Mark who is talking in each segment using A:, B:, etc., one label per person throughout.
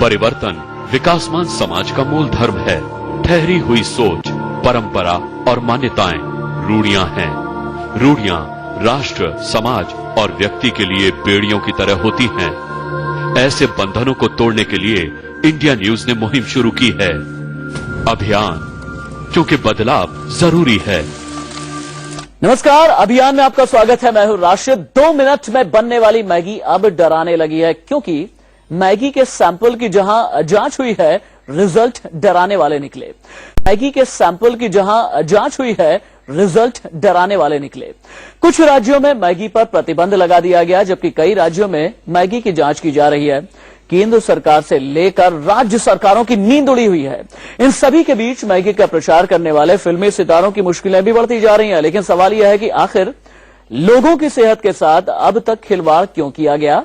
A: परिवर्तन विकासमान समाज का मूल धर्म है। ठहरी हुई सोच, परंपरा और मान्यताएं रूढ़ियां हैं। रूढ़ियां राष्ट्र, समाज और व्यक्ति के लिए बेड़ियों की तरह होती हैं। ऐसे बंधनों को तोड़ने के लिए इंडिया न्यूज ने मुहिम शुरू की है। अभियान, क्योंकि बदलाव जरूरी है।
B: नमस्कार, अभियान में आपका स्वागत है। मैं हूं राशिद। 2 मिनट में बनने वाली मैगी अब डराने लगी है, क्योंकि मैगी के सैंपल की जहां जांच हुई है, रिजल्ट डराने वाले निकले। मैगी के सैंपल की जहां जांच हुई है, रिजल्ट डराने वाले निकले। कुछ राज्यों में मैगी पर प्रतिबंध लगा दिया गया, जबकि कई राज्यों में मैगी की जांच की जा रही है। केंद्र सरकार से लेकर राज्य सरकारों की नींद उड़ी हुई है। इन सभी के बीच मैगी का प्रचार करने वाले फिल्मी सितारों की मुश्किलें भी बढ़ती जा रही हैं। लेकिन सवाल यह है कि आखिर लोगों की सेहत के साथ अब तक खिलवाड़ क्यों किया गया?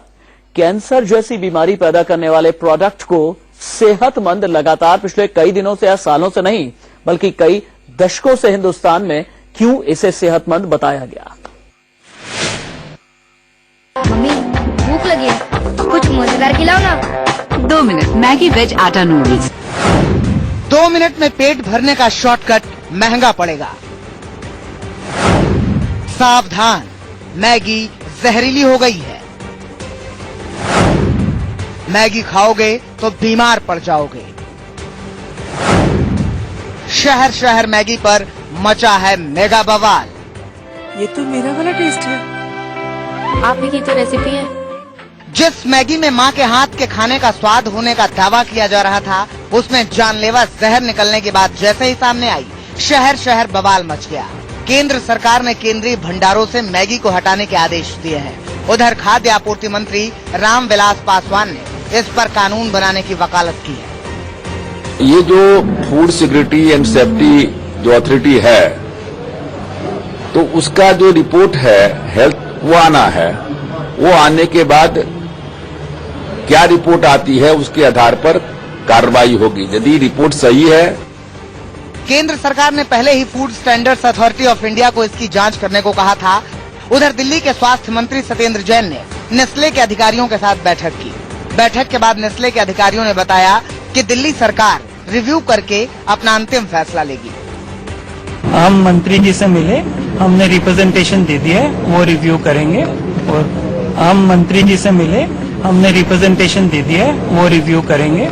B: कैंसर जैसी बीमारी पैदा करने वाले प्रोडक्ट को सेहतमंद लगातार पिछले कई दिनों से या सालों से नहीं, बल्कि कई दशकों से हिंदुस्तान में क्यों इसे सेहतमंद बताया गया?
C: मम्मी, भूख लगी है, कुछ मजेदार खिलाओ ना।
D: 2 मिनट मैगी वेज आटा नूडल्स।
E: 2 मिनट में पेट भरने का शॉर्टकट महंगा पड़ेगा। सावधान, मैगी जहरीली हो गई है। मैगी खाओगे तो बीमार पड़ जाओगे। शहर शहर मैगी पर मचा है मेगा बवाल।
F: ये तो मेरा वाला टेस्ट है।
C: आप ही की तो रेसिपी है।
E: जिस मैगी में माँ के हाथ के खाने का स्वाद होने का दावा किया जा रहा था, उसमें जानलेवा जहर निकलने की बात जैसे ही सामने आई, शहर शहर बवाल मच गया। केंद्र सरकार ने केंद्रीय भंडारों से मैगी को हटाने के आदेश दिए हैं। उधर खाद्य आपूर्ति मंत्री रामविलास पासवान ने इस पर कानून बनाने की वकालत की है।
G: ये जो फूड सिक्योरिटी एंड सेफ्टी जो अथॉरिटी है, तो उसका जो रिपोर्ट है हेल्थ, वो आना है। वो आने के बाद क्या रिपोर्ट आती है, उसके आधार पर कार्रवाई होगी। यदि रिपोर्ट सही है।
E: केंद्र सरकार ने पहले ही food standards authority of India को इसकी जांच करने को कहा था। उधर दिल्ली के स्वास्थ्य मंत्री सत्येंद्र जैन ने नेस्ले के अधिकारियों के साथ बैठक की। बैठक के बाद नेस्ले के अधिकारियों ने बताया कि दिल्ली सरकार रिव्यू करके अपना अंतिम फैसला लेगी।
H: हम मंत्री जी से मिले, हमने रिप्रेजेंटेशन दे दिया है, वो रिव्यू करेंगे। और हम मंत्री जी से मिले, हमने रिप्रेजेंटेशन दे दिया है, वो रिव्यू करेंगे।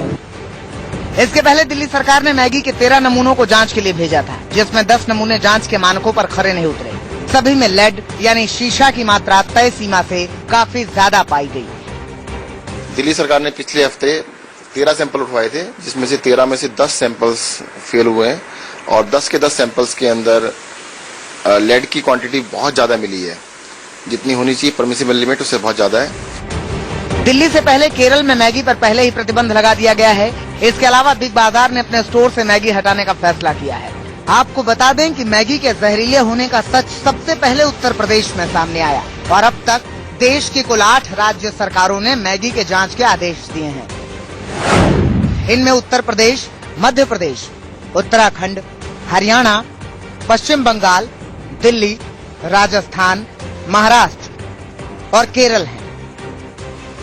E: इसके पहले दिल्ली सरकार ने मैगी के 13 नमूनों को जांच के लिए भेजा था, जिसमें 10 नमूने जांच के मानकों पर खरे नहीं उतरे। सभी में लेड यानी शीशा की मात्रा तय सीमा से काफी ज्यादा पाई गई।
I: दिल्ली सरकार ने पिछले हफ्ते 13 सैंपल उठवाए थे, जिसमें से 13 में से 10 सैंपल्स फेल हुए हैं और 10 के 10 सैंपल्स के अंदर लेड की क्वांटिटी बहुत ज्यादा मिली है। जितनी होनी चाहिए परमिसिबल लिमिट, उससे बहुत ज्यादा है। दिल्ली से पहले केरल में मैगी पर पहले ही प्रतिबंध लगा दिया गया है। इसके अलावा बिग बाजार ने अपने स्टोर से मैगी हटाने का फैसला किया है। आपको बता दें कि मैगी के जहरीले होने का सच सबसे पहले उत्तर प्रदेश में सामने आया और अब तक देश की कुल 8 राज्य सरकारों ने मैगी के जांच के आदेश दिए हैं। इनमें उत्तर प्रदेश, मध्य प्रदेश, उत्तराखंड, हरियाणा, पश्चिम बंगाल, दिल्ली, राजस्थान, महाराष्ट्र और केरल हैं।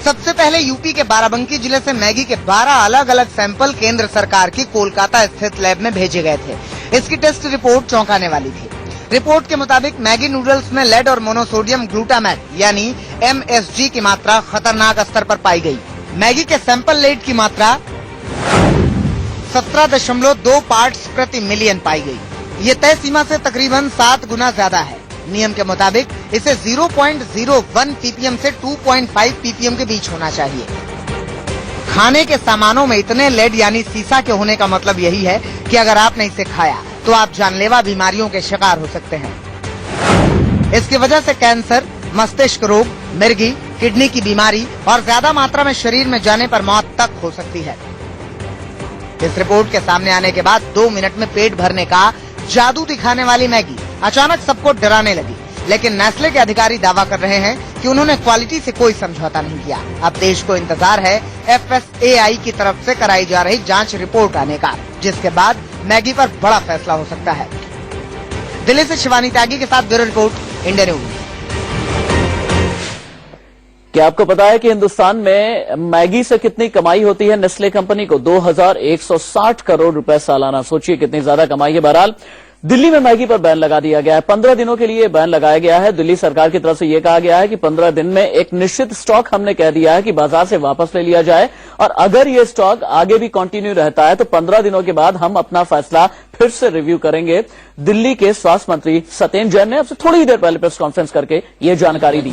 I: सबसे पहले यूपी के बाराबंकी जिले से मैगी के 12 अलग अलग सैंपल केंद्र सरकार की कोलकाता स्थित लैब में भेजे गए थे। इसकी टेस्ट रिपोर्ट चौंकाने वाली थी। रिपोर्ट के मुताबिक मैगी नूडल्स में लेड और मोनोसोडियम ग्लूटामेट यानी MSG की मात्रा खतरनाक स्तर पर पाई गई। मैगी के सैंपल लेड की मात्रा 17.2 पार्ट्स प्रति मिलियन पाई गई। ये तय सीमा से तकरीबन 7 गुना ज्यादा है। नियम के मुताबिक इसे 0.01 ppm से 2.5 ppm के बीच होना चाहिए। खाने के सामानों में इतने लेड यानी सीसा के होने का मतलब यही है कि अगर आपने इसे खाया तो आप जानलेवा बीमारियों के शिकार हो सकते हैं। इसकी वजह से कैंसर, मस्तिष्क रोग, मिर्गी, किडनी की बीमारी और ज्यादा मात्रा में शरीर में जाने पर मौत तक हो सकती है। इस रिपोर्ट के सामने आने के बाद 2 मिनट में पेट भरने का जादू दिखाने वाली मैगी अचानक सबको डराने लगी। लेकिन नेस्ले के अधिकारी दावा कर रहे हैं कि उन्होंने क्वालिटी से कोई समझौता नहीं किया। अब देश को इंतजार है FSAI की तरफ से कराई जा रही जांच रिपोर्ट आने का, जिसके बाद मैगी पर बड़ा फैसला हो सकता है। दिल्ली से शिवानी त्यागी के साथ ब्यूरो रिपोर्ट, इंडिया न्यूज।
B: क्या आपको पता है कि हिंदुस्तान में मैगी से कितनी कमाई होती है नेस्ले कंपनी को? 2160 करोड़ रुपए सालाना। सोचिए कितनी ज्यादा कमाई है। बहरहाल दिल्ली में मैगी पर बैन लगा दिया गया है। 15 दिनों के लिए बैन लगाया गया है। दिल्ली सरकार की तरफ से यह कहा गया है कि 15 दिन में एक निश्चित स्टॉक हमने कह दिया है कि बाजार से वापस ले लिया जाए, और अगर ये स्टॉक आगे भी कंटिन्यू रहता है तो 15 दिनों के बाद हम अपना फैसला फिर से रिव्यू करेंगे। दिल्ली के स्वास्थ्य मंत्री सत्येंद्र जैन ने अब से थोड़ी ही देर पहले प्रेस कॉन्फ्रेंस करके ये जानकारी दी।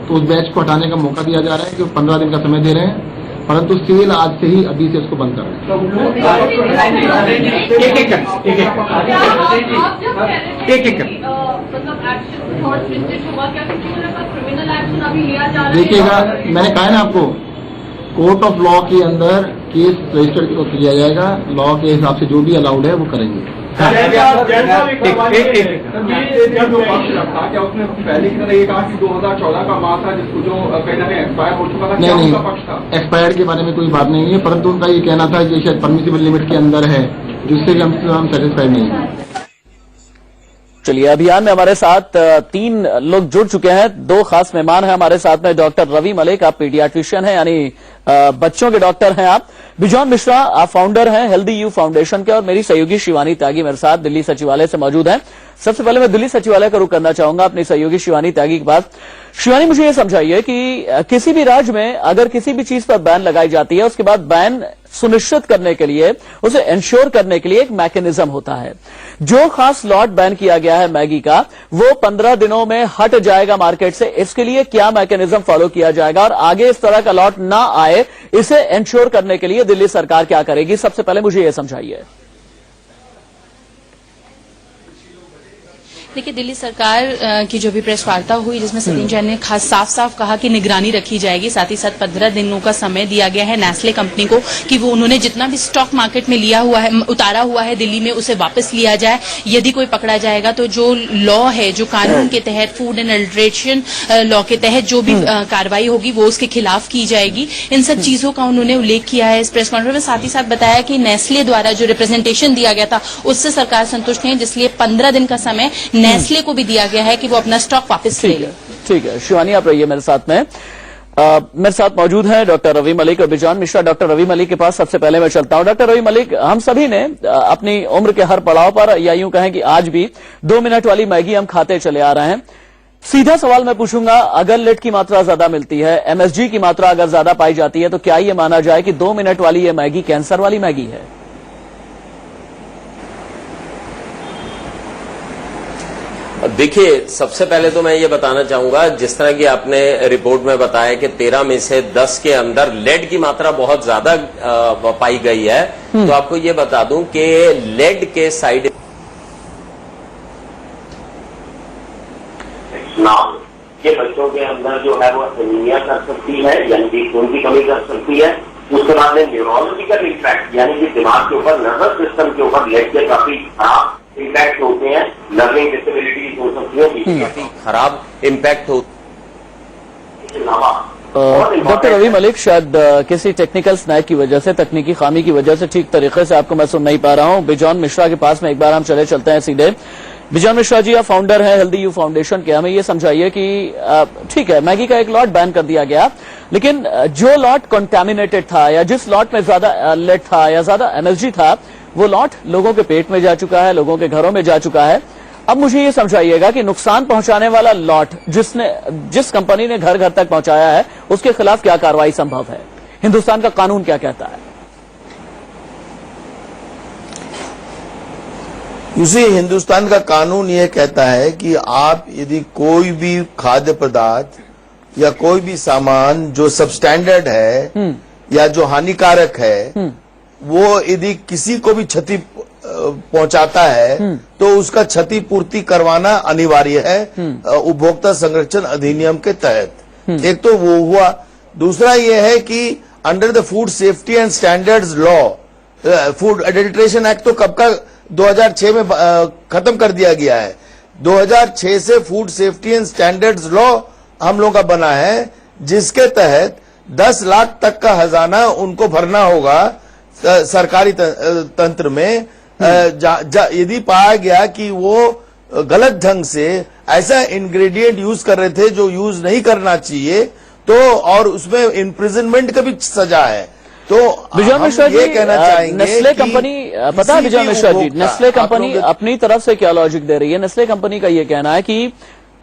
J: तो उस बैच को हटाने का मौका दिया जा रहा है कि 15 दिन का समय दे रहे हैं, परंतु सेल आज से ही अभी से इसको बंद कर रहे हैं। देखिएगा, मैंने कहा है ना आपको, कोर्ट ऑफ लॉ के अंदर केस रजिस्टर किया जाएगा। लॉ के हिसाब से जो भी अलाउड है वो करेंगे।
K: पहले की तरह ये कहा कि 2014 का माह था जिसको जो कहीं ना कहीं एक्सपायर हो चुका था,
J: नहीं, एक्सपायर्ड के बारे में कोई बात नहीं है, परंतु उनका ये कहना था कि शायद परमिसिबल लिमिट के अंदर है, जिससे कि हम सेटिस्फाइड नहीं है।
B: चलिए, अभियान में हमारे साथ 3 लोग जुड़ चुके हैं। 2 खास मेहमान हैं हमारे साथ में। डॉक्टर रवि मलिक, आप पीडियाट्रिशियन हैं, यानी बच्चों के डॉक्टर हैं आप। बिजॉन मिश्रा, आप फाउंडर हैं हेल्दी यू फाउंडेशन के, और मेरी सहयोगी शिवानी त्यागी मेरे साथ दिल्ली सचिवालय से मौजूद हैं। सबसे पहले मैं दिल्ली सचिवालय का रुख करना चाहूंगा अपनी सहयोगी शिवानी त्यागी के पास। शिवानी, मुझे ये समझाइए कि किसी भी राज्य में अगर किसी भी चीज पर बैन लगाई जाती है, उसके बाद बैन सुनिश्चित करने के लिए, उसे इंश्योर करने के लिए एक मैकेनिज्म होता है। जो खास लॉट बैन किया गया है मैगी का, वो 15 दिनों में हट जाएगा मार्केट से। इसके लिए क्या मैकेनिज्म फॉलो किया जाएगा, और आगे इस तरह का लॉट ना आए, इसे इंश्योर करने के लिए दिल्ली सरकार क्या करेगी? सबसे पहले मुझे यह समझाइए।
L: देखिए, दिल्ली सरकार की जो भी प्रेस वार्ता हुई, जिसमें सत्येंद्र जैन ने खास साफ कहा कि निगरानी रखी जाएगी। साथ ही साथ 15 दिनों का समय दिया गया है नेस्ले कंपनी को कि वो उन्होंने जितना भी स्टॉक मार्केट में लिया हुआ है, उतारा हुआ है दिल्ली में, उसे वापस लिया जाए। यदि कोई पकड़ा जाएगा तो जो लॉ है, जो कानून के तहत, फूड एंड एडल्ट्रेशन लॉ के तहत जो भी कार्रवाई होगी वो उसके खिलाफ की जाएगी। इन सब चीजों का उन्होंने उल्लेख किया है इस प्रेस कॉन्फ्रेंस में। साथ ही साथ बताया कि नेस्ले द्वारा जो रिप्रेजेंटेशन दिया गया था उससे सरकार संतुष्ट है, जिसलिए 15 दिन का समय नेस्ले को भी दिया गया है कि वो अपना स्टॉक वापस ले ले।
B: ठीक है, शिवानी आप रहिए मेरे साथ में। मेरे साथ मौजूद हैं डॉक्टर रवि मलिक और बिजॉन मिश्रा। डॉक्टर रवि मलिक के पास सबसे पहले मैं चलता हूं। डॉक्टर रवि मलिक, हम सभी ने अपनी उम्र के हर पड़ाव पर, या यूं कहें कि आज भी 2 मिनट वाली मैगी हम खाते चले आ रहे हैं। सीधा सवाल मैं पूछूंगा, अगर लेड की मात्रा ज्यादा मिलती है, एमएसजी की मात्रा अगर ज्यादा पाई जाती है, तो क्या यह माना जाए कि 2 मिनट वाली ये मैगी कैंसर वाली मैगी है?
M: देखिए, सबसे पहले तो मैं ये बताना चाहूंगा, जिस तरह की आपने रिपोर्ट में बताया कि 13 में से 10 के अंदर लेड की मात्रा बहुत ज्यादा पाई गई है, तो आपको ये बता दूं कि लेड के साइड
N: के बच्चों के अंदर जो है वो एनीमिया कर सकती है, यानी कि खून की कमी कर सकती है। उसके बाद में न्यूरोलॉजिकल इम्पैक्ट, यानी कि दिमाग के ऊपर, नर्वस सिस्टम के ऊपर लेड के काफी खराब इम्पैक्ट होते हैं। लर्निंग डिसेबिलिटीज हो सकती है, काफी
M: खराब इम्पैक्ट होते
N: हैं।
B: डॉक्टर रवि मलिक, शायद किसी टेक्निकल स्नैक की वजह से, तकनीकी खामी की वजह से ठीक तरीके से आपको मैं सुन नहीं पा रहा हूं। बिजॉन मिश्रा के पास में एक बार हम चलते हैं सीधे। बिजॉन मिश्रा जी, आप फाउंडर हैं हेल्दी यू फाउंडेशन के। हमें ये समझाइए कि ठीक है, मैगी का एक लॉट बैन कर दिया गया, लेकिन जो लॉट कंटामिनेटेड था, या जिस लॉट में ज्यादा लेड था या ज्यादा एमएसजी था, वो लॉट लोगों के पेट में जा चुका है, लोगों के घरों में जा चुका है। अब मुझे ये समझाइएगा कि नुकसान पहुंचाने वाला लॉट जिस कंपनी ने घर घर तक पहुंचाया है, उसके खिलाफ क्या कार्रवाई संभव है? हिंदुस्तान का कानून क्या कहता है?
O: उसी हिंदुस्तान का कानून यह कहता है कि आप यदि कोई भी खाद्य पदार्थ या कोई भी सामान जो सबस्टैंडर्ड है या जो हानिकारक है, वो यदि किसी को भी क्षति पहुंचाता है, तो उसका क्षतिपूर्ति करवाना अनिवार्य है उपभोक्ता संरक्षण अधिनियम के तहत। एक तो वो हुआ। दूसरा ये है कि under the food safety and standards law, food adulteration act तो कब का 2006 में खत्म कर दिया गया है। 2006 से food safety and standards law हम लोगों का बना है, जिसके तहत 10 लाख तक का खजाना उनको भरना होगा सरकारी तंत्र में। यदि पाया गया कि वो गलत ढंग से ऐसा इंग्रेडिएंट यूज कर रहे थे जो यूज नहीं करना चाहिए, तो और उसमें इम्प्रिजनमेंट का भी सजा है। तो
B: विजय मिश्रा जी,
O: ये कहना चाहेंगे
B: नेस्ले
O: कि
B: कंपनी, पता है विजय मिश्रा जी, नेस्ले कंपनी
O: आप लोग
B: अपनी तरफ से क्या लॉजिक दे रही है? नेस्ले कंपनी का ये कहना है कि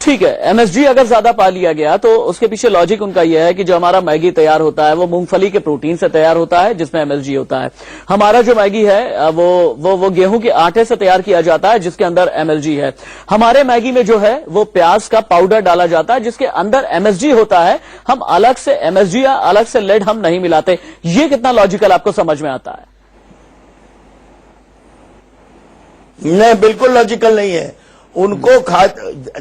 B: ठीक है, एमएसजी अगर ज्यादा पा लिया गया तो उसके पीछे लॉजिक उनका यह है कि जो हमारा मैगी तैयार होता है वो मूंगफली के प्रोटीन से तैयार होता है जिसमें एमएसजी होता है। हमारा जो मैगी है वो गेहूं के आटे से तैयार किया जाता है जिसके अंदर एमएसजी है। हमारे मैगी में जो है वो प्याज का पाउडर डाला जाता है जिसके अंदर एमएसजी होता है। हम अलग से एमएसजी या अलग से लेड हम नहीं मिलाते। ये कितना लॉजिकल आपको समझ में आता है?
O: नहीं, बिल्कुल लॉजिकल नहीं है। उनको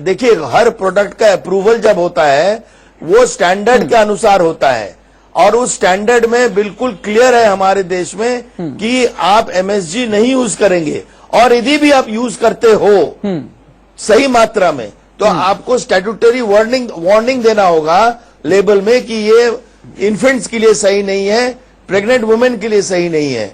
O: देखिए, हर प्रोडक्ट का अप्रूवल जब होता है वो स्टैंडर्ड के अनुसार होता है और उस स्टैंडर्ड में बिल्कुल क्लियर है हमारे देश में कि आप एमएसजी नहीं यूज करेंगे, और यदि भी आप यूज करते हो सही मात्रा में तो आपको स्टैट्यूटरी वार्निंग देना होगा लेबल में कि ये इन्फेंट्स के लिए सही नहीं है, प्रेग्नेंट वुमेन के लिए सही नहीं है।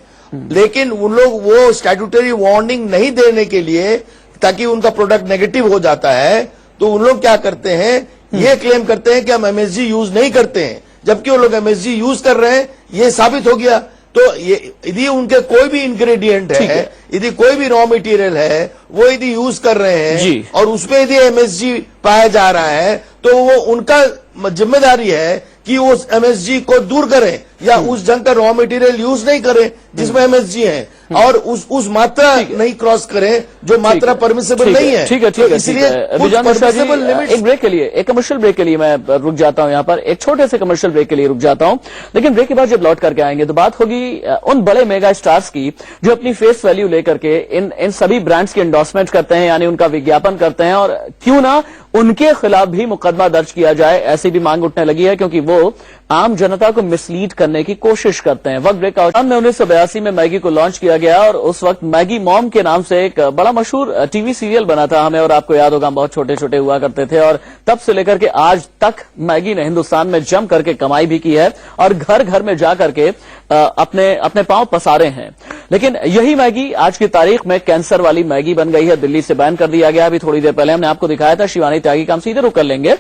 O: लेकिन उन लोग वो स्टैट्यूटरी वार्निंग नहीं देने के लिए, ताकि उनका प्रोडक्ट नेगेटिव हो जाता है, तो उन लोग क्या करते हैं, ये क्लेम करते हैं कि हम एमएसजी यूज नहीं करते हैं, जबकि वो लोग एमएसजी यूज कर रहे हैं। ये साबित हो गया। तो ये यदि उनके कोई भी इंग्रेडिएंट है, यदि कोई भी रॉ मटेरियल है, वो यदि यूज कर रहे हैं और उसमें यदि एमएसजी पाया जा रहा है, तो वो उनका जिम्मेदारी है कि वो एमएसजी को दूर करें या उस ढंग का रॉ मटेरियल यूज नहीं करें जिसमें एमएसजी है, और उस मात्रा नहीं क्रॉस करें जो मात्रा परमिसेबल नहीं है।
B: ठीक है, इसलिए एक ब्रेक के लिए, एक कमर्शियल ब्रेक के लिए मैं रुक जाता हूं, यहां पर एक छोटे से कमर्शियल ब्रेक के लिए रुक जाता हूं। लेकिन ब्रेक के बाद जब लौट करके आएंगे तो बात होगी उन बड़े मेगा स्टार्स की जो अपनी फेस वैल्यू लेकर के इन सभी ब्रांड्स की एंडोर्समेंट करते हैं, यानी उनका विज्ञापन करते हैं, और क्यों ना उनके खिलाफ भी मुकदमा दर्ज किया जाए, ऐसी भी मांग उठने लगी है, क्योंकि वो आम जनता को मिसलीड करने की कोशिश करते हैं। वक्त ब्रेक आउट में 1982 में मैगी को लॉन्च किया गया और उस वक्त मैगी मॉम के नाम से एक बड़ा मशहूर टीवी सीरियल बना था, हमें और आपको याद होगा, बहुत छोटे छोटे हुआ करते थे, और तब से लेकर के आज तक मैगी ने हिंदुस्तान में जम करके कमाई भी की है और घर घर में जा करके अपने पांव पसारे हैं। लेकिन यही मैगी आज की तारीख में कैंसर वाली मैगी बन गई है। दिल्ली से बैन कर दिया गया। अभी थोड़ी देर पहले हमने आपको दिखाया था। शिवानी त्यागी का हम सीधे रुक कर लेंगे,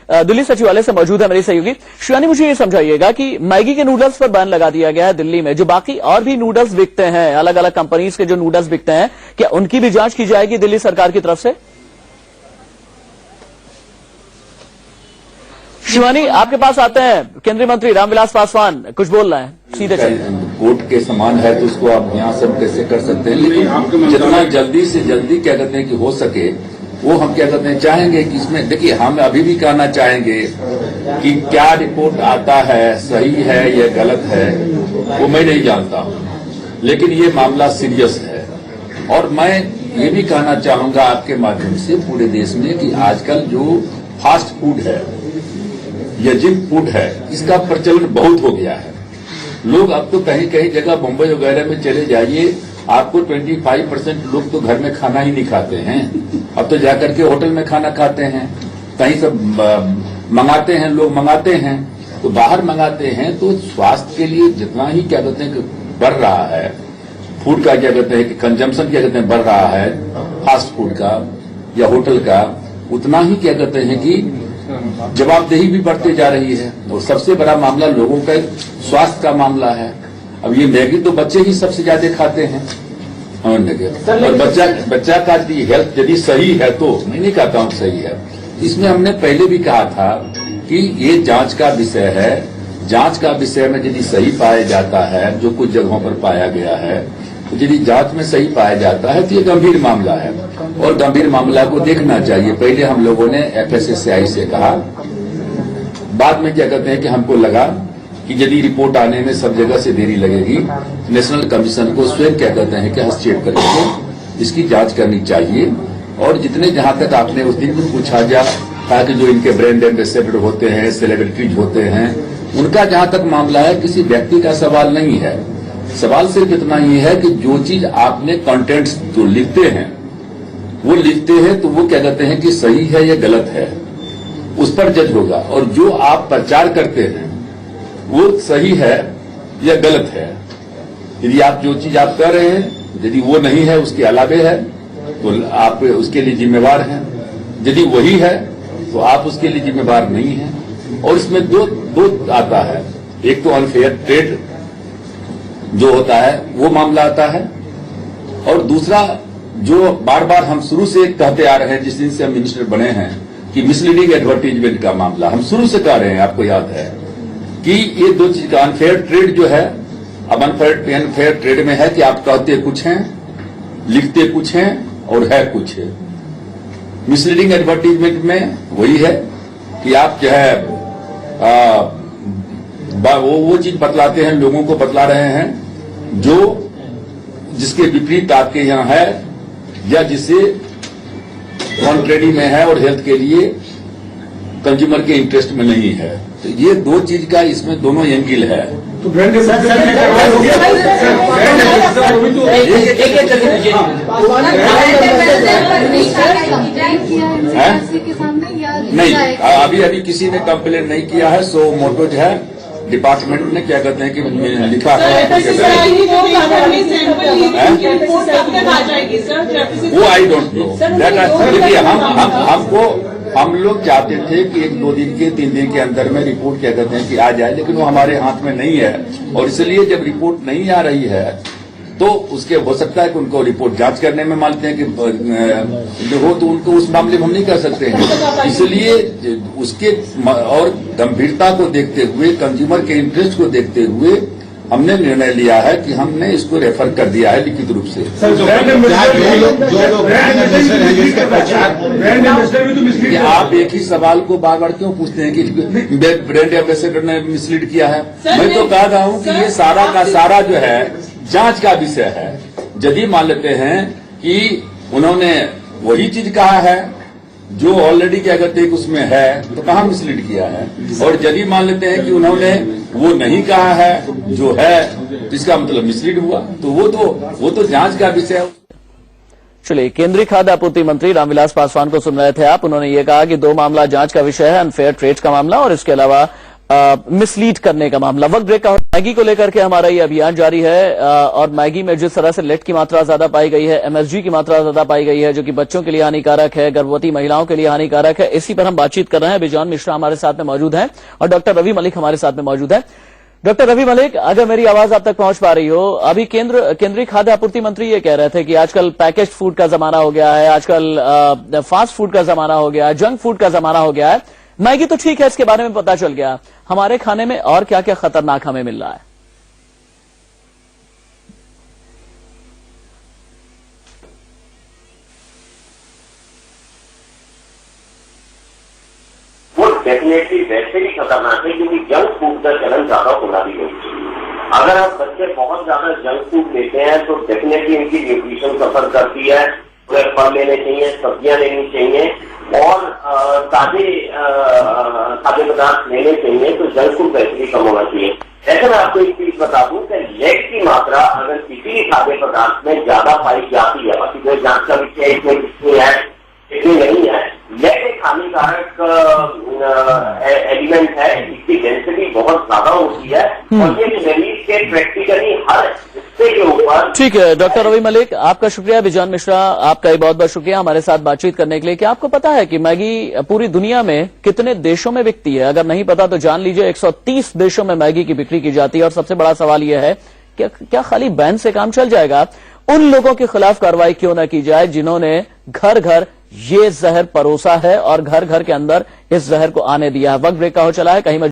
B: दिल्ली सचिवालय से मौजूद है मेरी सहयोगी शिवानी। मुझे ये समझाइएगा कि मैगी के नूडल्स पर बैन लगा दिया गया है दिल्ली में, जो बाकी और भी नूडल्स बिकते हैं, अलग अलग कंपनीज के जो नूडल्स बिकते हैं, क्या उनकी भी जांच की जाएगी दिल्ली सरकार की तरफ से? शिवानी, आपके पास आते हैं केंद्रीय मंत्री रामविलास पासवान, कुछ बोल रहे हैं, सीधे चलिए।
G: कोर्ट के समान है तो उसको आप यहाँ सब कैसे कर सकते हैं, लेकिन जितना जल्दी से जल्दी क्या कहते हैं कि हो सके वो हम क्या कहते हैं चाहेंगे कि इसमें, देखिए हम अभी भी कहना चाहेंगे कि क्या रिपोर्ट आता है, सही है या गलत है, वो मैं नहीं जानता हूं, लेकिन ये मामला सीरियस है। और मैं ये भी कहना चाहूंगा आपके माध्यम से पूरे देश में कि आजकल जो फास्ट फूड है या जिंक फूड है, इसका प्रचलन बहुत हो गया है। लोग अब तो कहीं कहीं जगह मुंबई वगैरह में चले जाइए, आपको 25% लोग तो घर में खाना ही नहीं खाते हैं, अब तो जाकर के होटल में खाना खाते हैं, कहीं सब मंगाते हैं, लोग मंगाते हैं, तो बाहर मंगाते हैं। तो स्वास्थ्य के लिए जितना ही क्या कहते हैं कि बढ़ रहा है फूड का, क्या कहते हैं कि कंजम्पशन क्या कहते हैं बढ़ रहा है फास्ट फूड का या होटल का, उतना ही क्या कहते हैं कि जवाबदेही भी बढ़ती जा रही है। और सबसे बड़ा मामला लोगों का स्वास्थ्य का मामला है। अब ये मैगी तो बच्चे ही सबसे ज्यादा खाते हैं, और बच्चा का हेल्थ यदि सही है तो, मैं नहीं कहता हूं सही है, इसमें हमने पहले भी कहा था कि ये जांच का विषय है। जांच का विषय में यदि सही पाया जाता है, जो कुछ जगहों पर पाया गया है, तो यदि जांच में सही पाया जाता है तो ये गंभीर मामला है और गंभीर मामला को देखना चाहिए। पहले हम लोगों ने FSSAI से कहा, बाद में क्या कहते हैं कि हमको लगा कि यदि रिपोर्ट आने में सब जगह से देरी लगेगी, नेशनल कमीशन को स्वयं क्या कहते हैं कि हस्तक्षेप करके इसकी जांच करनी चाहिए। और जितने जहां तक आपने उस दिन भी पूछा जा, ताकि जो इनके ब्रांड एम्बेसडर होते हैं, सेलिब्रिटीज होते हैं, उनका जहां तक मामला है किसी व्यक्ति का सवाल नहीं है। सवाल सिर्फ इतना ही है कि जो चीज आपने कंटेंट्स जो लिखते हैं वो लिखते हैं, तो वो क्या कहते हैं कि सही है या गलत है, उस पर जज होगा। और जो आप प्रचार करते हैं वो सही है या गलत है। यदि आप जो चीज आप कर रहे हैं यदि वो नहीं है, उसके अलावे है, तो आप उसके लिए जिम्मेवार हैं। यदि वही है तो आप उसके लिए जिम्मेवार नहीं हैं। और इसमें दो आता है, एक तो अनफेयर ट्रेड जो होता है वो मामला आता है, और दूसरा जो बार बार हम शुरू से कहते आ रहे हैं जिस दिन से हम मिनिस्टर बने हैं कि मिसलीडिंग एडवर्टीजमेंट का मामला हम शुरू से कह रहे हैं, आपको याद है कि ये दो चीज का अनफेयर ट्रेड जो है, अब अनफेयर ट्रेड में है कि आप कहते कुछ हैं, लिखते कुछ हैं और है कुछ है। मिसलीडिंग एडवर्टीजमेंट में वही है कि आप जो है वो चीज बतलाते हैं, लोगों को बतला रहे हैं जो जिसके विपरीत आपके यहाँ है या जिसे कॉन्ट्रेरी में है और हेल्थ के लिए कंज्यूमर के इंटरेस्ट में नहीं है। तो ये दो चीज का इसमें दोनों एंगल है। तो नहीं, अभी किसी ने कंप्लेन नहीं किया है। सो मोटो जो है डिपार्टमेंट ने क्या कहते हैं कि लिखा है वो आई डोंट नो दैट। हम लोग चाहते थे कि 1-2 दिन के 3 दिन के अंदर में रिपोर्ट क्या कहते हैं कि आ जाए, लेकिन वो हमारे हाथ में नहीं है, और इसलिए जब रिपोर्ट नहीं आ रही है तो उसके हो सकता है कि उनको रिपोर्ट जांच करने में मानते हैं कि जो हो, तो उनको उस मामले में हम नहीं कर सकते हैं। इसलिए उसके और गंभीरता को देखते हुए, कंज्यूमर के इंटरेस्ट को देखते हुए हमने निर्णय लिया है कि हमने इसको रेफर कर दिया है लिखित रूप से। आप एक ही सवाल को बार बार क्यों पूछते हैं कि ब्रांड एम्बेसडर ने मिसलीड किया है? मैं तो कह रहा हूं कि ये सारा का सारा जो है जांच का विषय है। यदि मान लेते हैं कि उन्होंने वही चीज कहा है जो ऑलरेडी क्या कहते हैं कि उसमें है, तो कहाँ मिसलीड किया है? और यदि मान लेते हैं कि उन्होंने वो नहीं कहा है जो है, तो इसका मतलब मिसलीड हुआ, तो वो तो जांच का विषय है।
B: चलिए, केंद्रीय खाद्य आपूर्ति मंत्री रामविलास पासवान को सुन रहे थे आप। उन्होंने ये कहा कि 2 मामला जांच का विषय है, अनफेयर ट्रेड का मामला और इसके अलावा मिसलीड करने का मामला। वक्त ब्रेक का। मैगी को लेकर के हमारा ये अभियान जारी है और मैगी में जिस तरह से लेड की मात्रा ज्यादा पाई गई है, एमएसजी की मात्रा ज्यादा पाई गई है, जो कि बच्चों के लिए हानिकारक है, गर्भवती महिलाओं के लिए हानिकारक है, इसी पर हम बातचीत कर रहे हैं। बिजॉन मिश्रा हमारे साथ में मौजूद हैं और डॉक्टर रवि मलिक हमारे साथ में मौजूद है। डॉक्टर रवि मलिक, अगर मेरी आवाज आप तक पहुंच पा रही हो, अभी केंद्रीय खाद्य आपूर्ति मंत्री ये कह रहे थे कि आजकल पैकेज्ड फूड का जमाना हो गया है, आजकल फास्ट फूड का जमाना हो गया है, जंक फूड का जमाना हो गया है। मैगी तो ठीक है, इसके बारे में पता चल गया, हमारे खाने में और क्या क्या खतरनाक हमें मिल रहा है?
N: वो डेफिनेटली वैसे भी खतरनाक है क्योंकि जंक फूड का चलन ज्यादा होना भी नहीं चाहिए। अगर आप बच्चे बहुत ज्यादा जंक फूड लेते हैं तो डेफिनेटली इनकी न्यूट्रिशन सफर करती है। उन्हें फल लेने चाहिए, सब्जियां लेनी चाहिए और ताजे खाद्य पदार्थ लेने चाहिए, तो जंक फूड वैसे भी कम होना चाहिए। ऐसे मैं आपको एक चीज बता दूं कि लेड की मात्रा अगर किसी भी खाद्य पदार्थ में ज्यादा पाई जाती है, बाकी कोई जांच का विषय इसमें कितनी है कितनी नहीं है, लेड एक हानिकारक एलिमेंट है, इसकी डेंसिटी बहुत ज्यादा होती है और ये मरीज के प्रैक्टिकली हर हिस्से के ऊपर।
B: ठीक है डॉक्टर रवि मलिक, आपका शुक्रिया। बिजॉन मिश्रा, आपका ही बहुत बहुत शुक्रिया हमारे साथ बातचीत करने के लिए। क्या आपको पता है कि मैगी पूरी दुनिया में कितने देशों में बिकती है? अगर नहीं पता तो जान लीजिए, 130 देशों में मैगी की बिक्री की जाती है। और सबसे बड़ा सवाल यह है कि क्या खाली बैन से काम चल जाएगा? उन लोगों के खिलाफ कार्रवाई क्यों न की जाए जिन्होंने घर घर ये जहर परोसा है और घर घर के अंदर इस जहर को आने दिया है? वक्त ब्रेक का हो चला है, कहीं